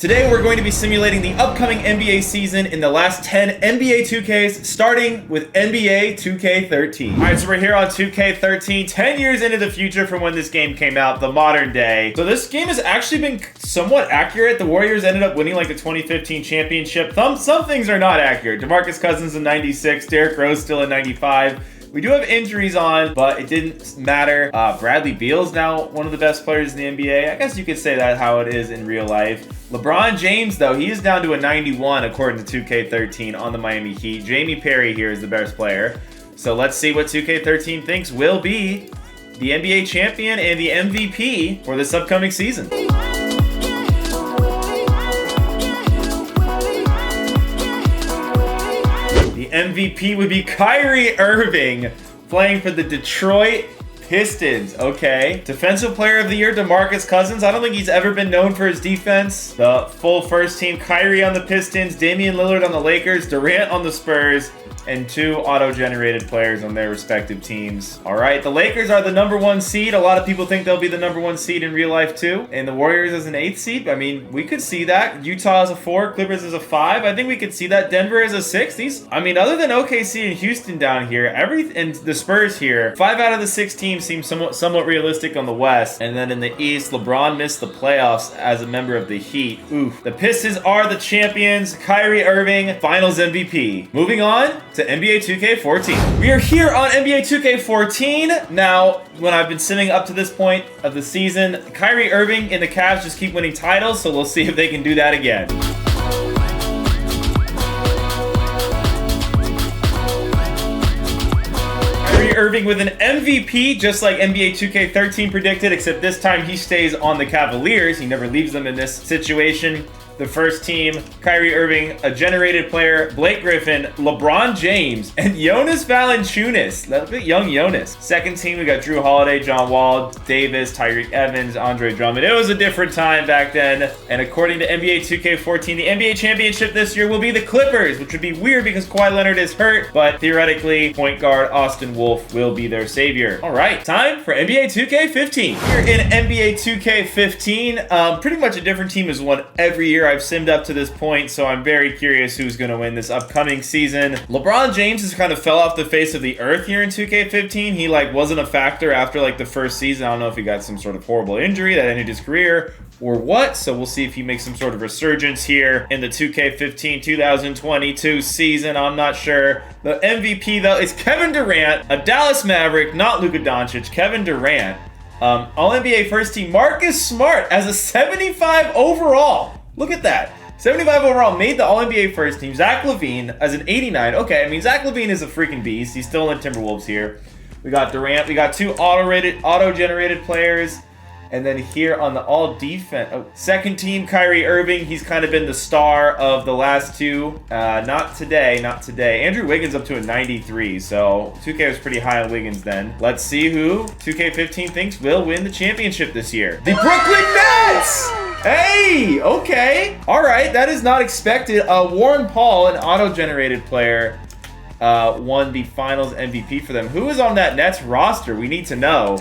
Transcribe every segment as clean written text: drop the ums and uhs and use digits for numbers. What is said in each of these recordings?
Today we're going to be simulating the upcoming NBA season in the last 10 NBA 2Ks, starting with NBA 2K13. Alright, so we're here on 2K13, 10 years into the future from when this game came out, the modern day. So this game has actually been somewhat accurate. The Warriors ended up winning like the 2015 championship. Some things are not accurate. DeMarcus Cousins in 96, Derrick Rose still in 95. We do have injuries on, but it didn't matter. Bradley Beal's now one of the best players in the NBA. I guess you could say that how it is in real life. LeBron James, though, he is down to a 91 according to 2K13 on the Miami Heat. Jamie Perry here is the best player. So let's see what 2K13 thinks will be the NBA champion and the MVP for this upcoming season. MVP would be Kyrie Irving, playing for the Detroit Pistons. Okay. Defensive Player of the Year, DeMarcus Cousins. I don't think he's ever been known for his defense. The full first team, Kyrie on the Pistons, Damian Lillard on the Lakers, Durant on the Spurs, and 2 auto-generated players on their respective teams. All right, the Lakers are the #1 seed. A lot of people think they'll be the #1 seed in real life too. And the Warriors as an 8th seed. I mean, we could see that. Utah as a 4, Clippers as a 5. I think we could see that. Denver as a 6. Other than OKC and Houston down here, and the Spurs here, 5 out of the 6 teams seem somewhat realistic on the West. And then in the East, LeBron missed the playoffs as a member of the Heat. Oof. The Pistons are the champions. Kyrie Irving, Finals MVP. Moving on to NBA 2K14. We are here on NBA 2K14. Now, when I've been simming up to this point of the season, Kyrie Irving and the Cavs just keep winning titles, so we'll see if they can do that again. Kyrie Irving with an MVP, just like NBA 2K13 predicted, except this time he stays on the Cavaliers. He never leaves them in this situation. The first team, Kyrie Irving, a generated player, Blake Griffin, LeBron James, and Jonas Valanciunas. Look at young Jonas. Second team, we got Drew Holiday, John Wall, Davis, Tyreek Evans, Andre Drummond. It was a different time back then. And according to NBA 2K14, the NBA championship this year will be the Clippers, which would be weird because Kawhi Leonard is hurt, but theoretically, point guard Austin Wolf will be their savior. All right, time for NBA 2K15. Here in NBA 2K15, pretty much a different team has won every year I've simmed up to this point, so I'm very curious who's going to win this upcoming season. LeBron James has kind of fell off the face of the earth here in 2K15. He wasn't a factor after the first season. I don't know if he got some sort of horrible injury that ended his career or what, so we'll see if he makes some sort of resurgence here in the 2K15 2022 season. I'm not sure. The MVP, though, is Kevin Durant, a Dallas Maverick, not Luka Doncic. Kevin Durant. All-NBA first team, Marcus Smart as a 75 overall. Look at that. 75 overall, made the All-NBA first team. Zach LaVine as an 89. Okay, I mean, Zach LaVine is a freaking beast. He's still in Timberwolves here. We got Durant. We got 2 auto-generated players. And then here on the all-defense, second team, Kyrie Irving. He's kind of been the star of the last 2. Not today. Andrew Wiggins up to a 93, so 2K was pretty high on Wiggins then. Let's see who 2K15 thinks will win the championship this year. The Brooklyn Nets! Hey, okay. All right, that is not expected. Warren Paul, an auto-generated player, won the Finals MVP for them. Who is on that Nets roster? We need to know.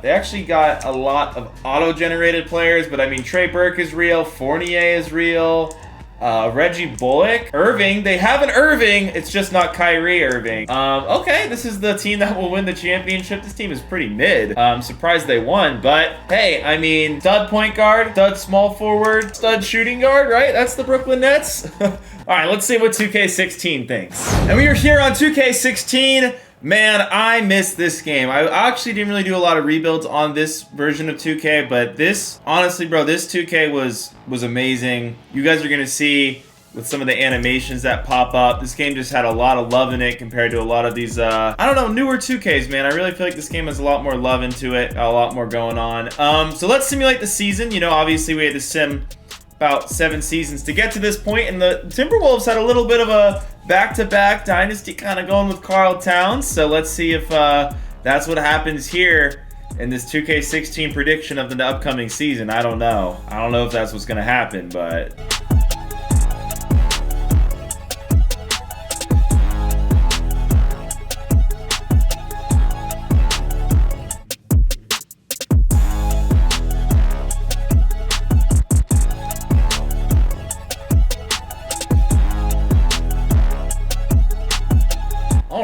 They actually got a lot of auto-generated players, but I mean, Trey Burke is real. Fournier is real. Reggie Bullock. Irving. They have an Irving. It's just not Kyrie Irving. Okay, this is the team that will win the championship. This team is pretty mid. I'm surprised they won, but hey, I mean, stud point guard, stud small forward, stud shooting guard, right? That's the Brooklyn Nets. All right, let's see what 2K16 thinks. And we are here on 2K16. Man, I missed this game. I actually didn't really do a lot of rebuilds on this version of 2K, but this, honestly, bro, this 2K was amazing. You guys are going to see with some of the animations that pop up. This game just had a lot of love in it compared to a lot of these, I don't know, newer 2Ks, man. I really feel like this game has a lot more love into it, a lot more going on. So let's simulate the season. You know, obviously we had to sim about 7 seasons to get to this point, and the Timberwolves had a little bit of a back-to-back dynasty kind of going with Karl Towns, so let's see if that's what happens here in this 2K16 prediction of the upcoming season. I don't know if that's what's going to happen, but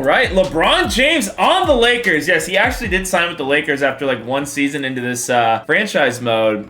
right, LeBron James on the Lakers. Yes, he actually did sign with the Lakers after like one season into this franchise mode.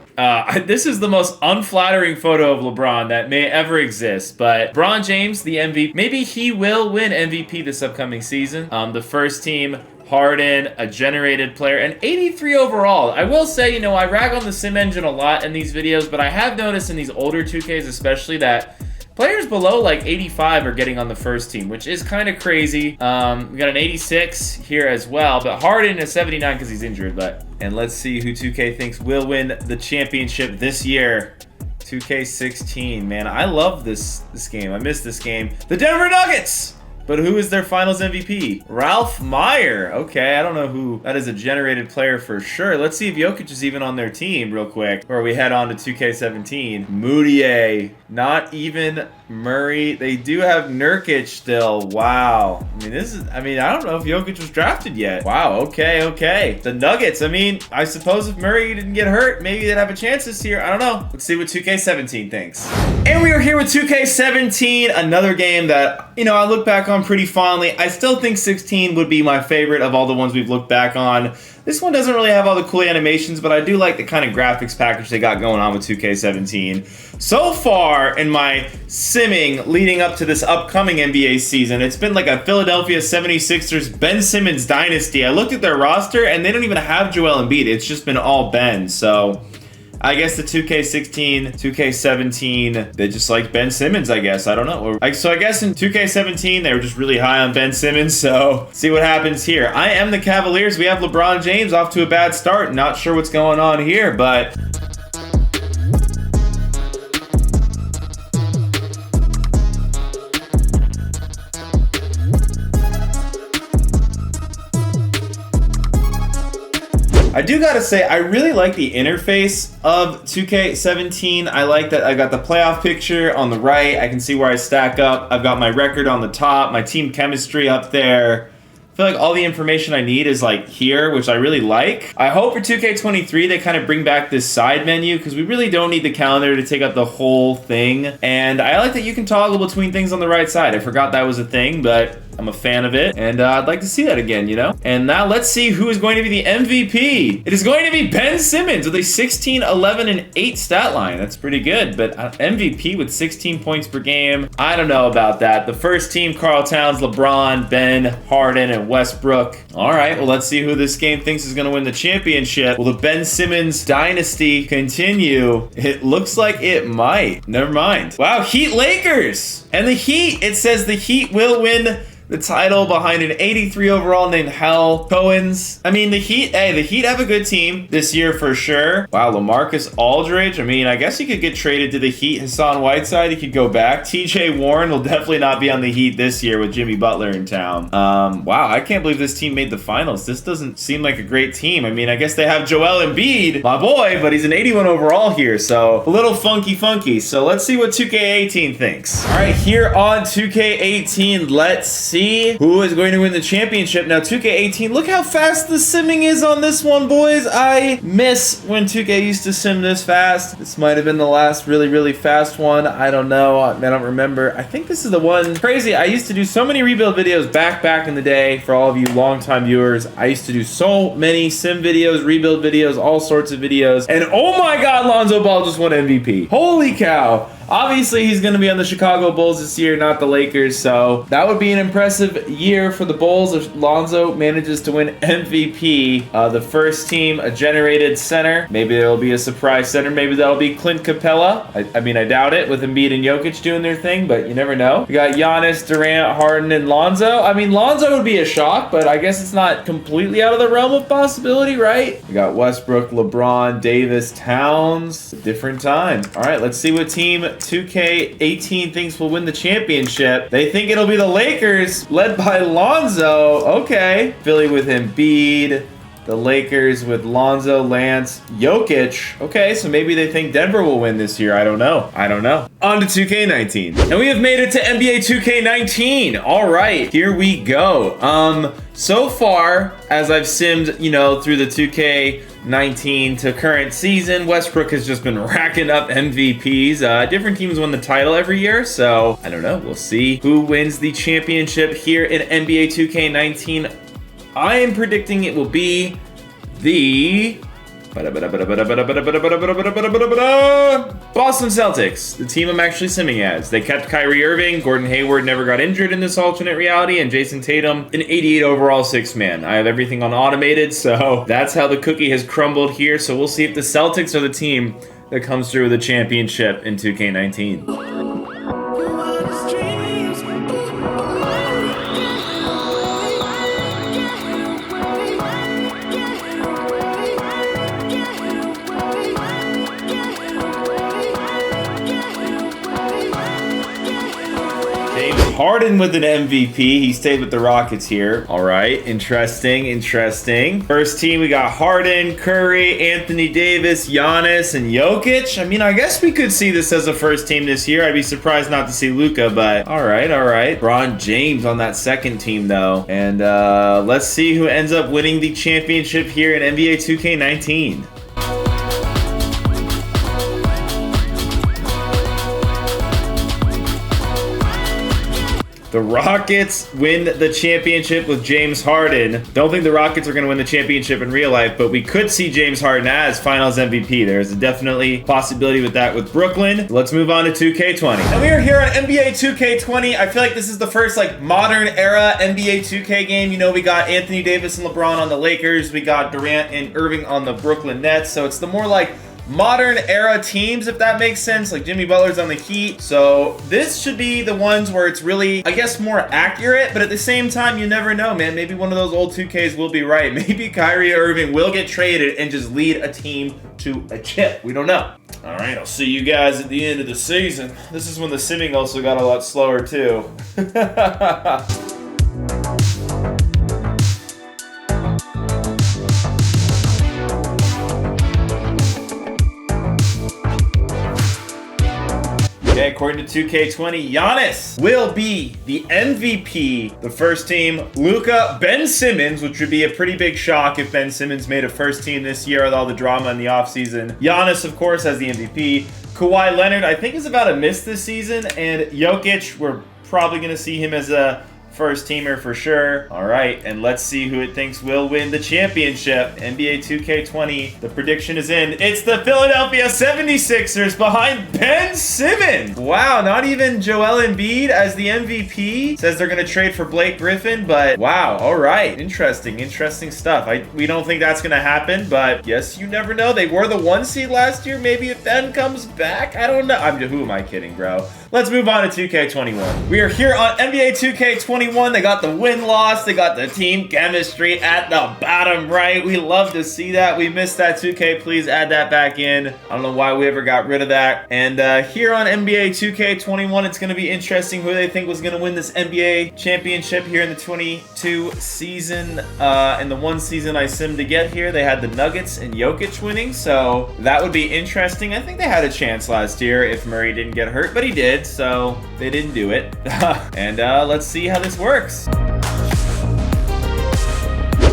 This is the most unflattering photo of LeBron that may ever exist, but LeBron James, the MVP, maybe he will win MVP this upcoming season. The first team, Harden, a generated player, and 83 overall. I will say, you know, I rag on the sim engine a lot in these videos, but I have noticed in these older 2Ks especially that players below like 85 are getting on the first team, which is kind of crazy. We got an 86 here as well, but Harden is 79 because he's injured. And let's see who 2K thinks will win the championship this year. 2K16, man, I love this game. I miss this game. The Denver Nuggets! But who is their finals MVP? Ralph Meyer. Okay, I don't know who that is, a generated player for sure. Let's see if Jokic is even on their team real quick before we head on to 2K17. Moutier. Not even Murray. They do have Nurkic still. Wow. I mean, I don't know if Jokic was drafted yet. Wow, okay. The Nuggets, I mean, I suppose if Murray didn't get hurt, maybe they'd have a chance this year. I don't know. Let's see what 2K17 thinks. And we are here with 2K17, another game that, you know, I look back on pretty fondly. I still think 16 would be my favorite of all the ones we've looked back on. This one doesn't really have all the cool animations, but I do like the kind of graphics package they got going on with 2K17. So far in my simming leading up to this upcoming NBA season, it's been like a Philadelphia 76ers Ben Simmons dynasty. I looked at their roster and they don't even have Joel Embiid. It's just been all Ben. So I guess the 2K16, 2K17, they just like Ben Simmons, I guess. I don't know. So I guess in 2K17, they were just really high on Ben Simmons. So see what happens here. I am the Cavaliers. We have LeBron James off to a bad start. Not sure what's going on here, but I do gotta say, I really like the interface of 2K17. I like that I got the playoff picture on the right. I can see where I stack up. I've got my record on the top, my team chemistry up there. I feel like all the information I need is like here, which I really like. I hope for 2K23 they kind of bring back this side menu because we really don't need the calendar to take up the whole thing. And I like that you can toggle between things on the right side. I forgot that was a thing, but I'm a fan of it, and I'd like to see that again, you know? And now let's see who is going to be the MVP. It is going to be Ben Simmons with a 16, 11, and 8 stat line. That's pretty good, but MVP with 16 points per game, I don't know about that. The first team, Karl Towns, LeBron, Ben, Harden, and Westbrook. All right, well, let's see who this game thinks is going to win the championship. Will the Ben Simmons dynasty continue? It looks like it might. Never mind. Wow, Heat Lakers. And the Heat, it says the Heat will win the title behind an 83 overall named Hal Cohen's. I mean, the Heat have a good team this year for sure. Wow, LaMarcus Aldridge. I mean, I guess he could get traded to the Heat. Hassan Whiteside, he could go back. TJ Warren will definitely not be on the Heat this year with Jimmy Butler in town. Wow, I can't believe this team made the finals. This doesn't seem like a great team. I mean, I guess they have Joel Embiid, my boy, but he's an 81 overall here, so a little funky. So let's see what 2K18 thinks. All right, here on 2K18, let's see who is going to win the championship. Now, 2K18, look how fast the simming is on this one, boys. I miss when 2K used to sim this fast. This might have been the last really fast one. I don't know. I don't remember. I think this is the one. Crazy. I used to do so many rebuild videos back in the day. For all of you longtime viewers, I used to do so many sim videos, rebuild videos, all sorts of videos. And oh my God, Lonzo Ball just won MVP. Holy cow. Obviously, he's going to be on the Chicago Bulls this year, not the Lakers, so that would be an impressive year for the Bulls if Lonzo manages to win MVP. The first team, a generated center. Maybe there'll be a surprise center. Maybe that'll be Clint Capella. I mean, I doubt it with Embiid and Jokic doing their thing, but you never know. We got Giannis, Durant, Harden, and Lonzo. I mean, Lonzo would be a shock, but I guess it's not completely out of the realm of possibility, right? We got Westbrook, LeBron, Davis, Towns. A different time. All right, let's see what team 2K18 thinks will win the championship. They think it'll be the Lakers, led by Lonzo. Okay. Philly with Embiid, The Lakers with Lonzo, Lance, Jokic. Okay, so maybe they think Denver will win this year. I don't know. On to 2K19. And we have made it to NBA 2K19. All right, here we go. So far, as I've simmed, through the 2K19 to current season, Westbrook has just been racking up MVPs. Different teams win the title every year, so I don't know. We'll see who wins the championship here in NBA 2K19. I am predicting it will be the Boston Celtics, the team I'm actually simming as. They kept Kyrie Irving, Gordon Hayward never got injured in this alternate reality, and Jason Tatum, an 88 overall 6-man. I have everything on automated, so that's how the cookie has crumbled here. So we'll see if the Celtics are the team that comes through with a championship in 2K19. Harden with an MVP. He stayed with the Rockets here. All right, interesting. First team, we got Harden, Curry, Anthony Davis, Giannis, and Jokic. I mean, I guess we could see this as a first team this year. I'd be surprised not to see Luka, but all right. LeBron James on that second team, though. And let's see who ends up winning the championship here in NBA 2K19. The Rockets win the championship with James Harden. Don't think the Rockets are going to win the championship in real life, but we could see James Harden as Finals MVP. There's definitely possibility with that with Brooklyn. Let's move on to 2K20. And we are here on NBA 2K20. I feel like this is the first modern era NBA 2K game. We got Anthony Davis and LeBron on the Lakers. We got Durant and Irving on the Brooklyn Nets. So it's the more modern era teams, if that makes sense. Jimmy Butler's on the Heat. So this should be the ones where it's really, I guess, more accurate, but at the same time, you never know, man. Maybe one of those old 2Ks will be right. Maybe Kyrie Irving will get traded and just lead a team to a chip. We don't know. All right, I'll see you guys at the end of the season. This is when the simming also got a lot slower too. Okay, according to 2K20, Giannis will be the MVP. The first team, Luka, Ben Simmons, which would be a pretty big shock if Ben Simmons made a first team this year with all the drama in the offseason. Giannis, of course, has the MVP. Kawhi Leonard, I think, is about to miss this season. And Jokic, we're probably going to see him as a first teamer for sure. All right, and let's see who it thinks will win the championship. NBA 2K20, the prediction is in. It's the Philadelphia 76ers behind Ben Simmons. Wow, not even Joel Embiid as the MVP. Says they're going to trade for Blake Griffin, but wow, all right. Interesting stuff. We don't think that's going to happen, but yes, you never know. They were the 1 seed last year. Maybe if Ben comes back, I don't know. Who am I kidding, bro? Let's move on to 2K21. We are here on NBA 2K21. They got the win-loss. They got the team chemistry at the bottom right. We love to see that. We missed that 2K. Please add that back in. I don't know why we ever got rid of that. And here on NBA 2K21, it's going to be interesting who they think was going to win this NBA championship here in the 22 season. In the 1 season I simmed to get here, they had the Nuggets and Jokic winning. So that would be interesting. I think they had a chance last year if Murray didn't get hurt, but he did. So they didn't do it. And let's see how this works.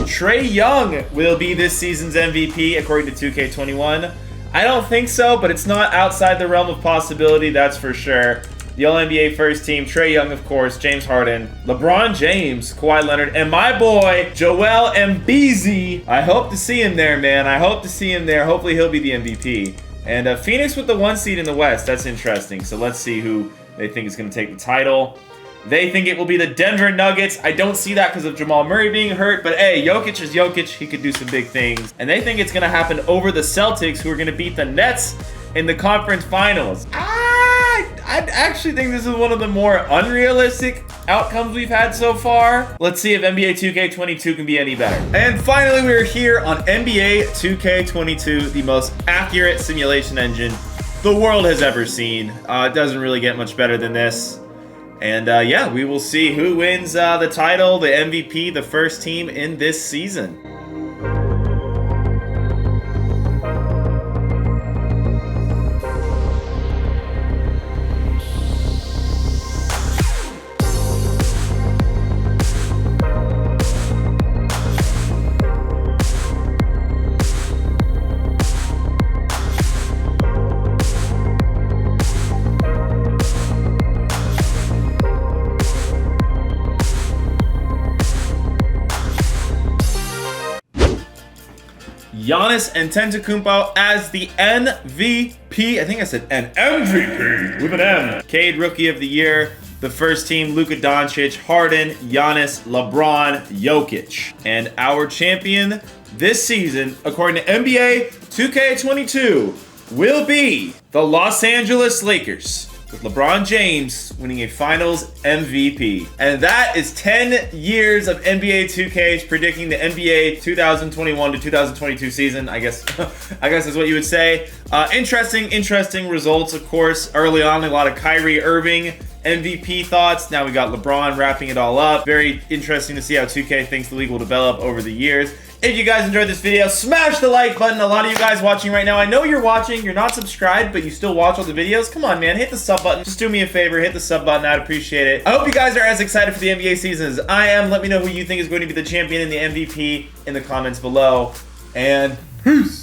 Trae Young will be this season's MVP according to 2K21. I don't think so, but it's not outside the realm of possibility, that's for sure. The All-NBA first team, Trae Young, of course, James Harden, LeBron James, Kawhi Leonard, and my boy, Joel Embiid. I hope to see him there, man. I hope to see him there. Hopefully he'll be the MVP. And Phoenix with the 1 seed in the West. That's interesting. So let's see who they think is going to take the title. They think it will be the Denver Nuggets. I don't see that because of Jamal Murray being hurt. But hey, Jokic is Jokic. He could do some big things. And they think it's going to happen over the Celtics, who are going to beat the Nets in the conference finals. I actually think this is one of the more unrealistic outcomes we've had so far. Let's see if NBA 2K22 can be any better. And finally, we're here on NBA 2K22, the most accurate simulation engine the world has ever seen. It doesn't really get much better than this. And yeah, we will see who wins the title, the MVP, the first team in this season. Giannis Antetokounmpo as the MVP. I think I said an MVP with an M. Cade Rookie of the Year. The first team, Luka Doncic, Harden, Giannis, LeBron, Jokic. And our champion this season, according to NBA 2K22, will be the Los Angeles Lakers, with LeBron James winning a Finals MVP. And that is 10 years of NBA 2Ks predicting the NBA 2021 to 2022 season, I guess is what you would say. Interesting results, of course. Early on, a lot of Kyrie Irving MVP thoughts. Now we got LeBron wrapping it all up. Very interesting to see how 2K thinks the league will develop over the years. If you guys enjoyed this video, smash the like button. A lot of you guys watching right now, I know you're watching, you're not subscribed, but you still watch all the videos. Come on, man, hit the sub button. Just do me a favor, hit the sub button. I'd appreciate it. I hope you guys are as excited for the NBA season as I am. Let me know who you think is going to be the champion and the MVP in the comments below. And peace.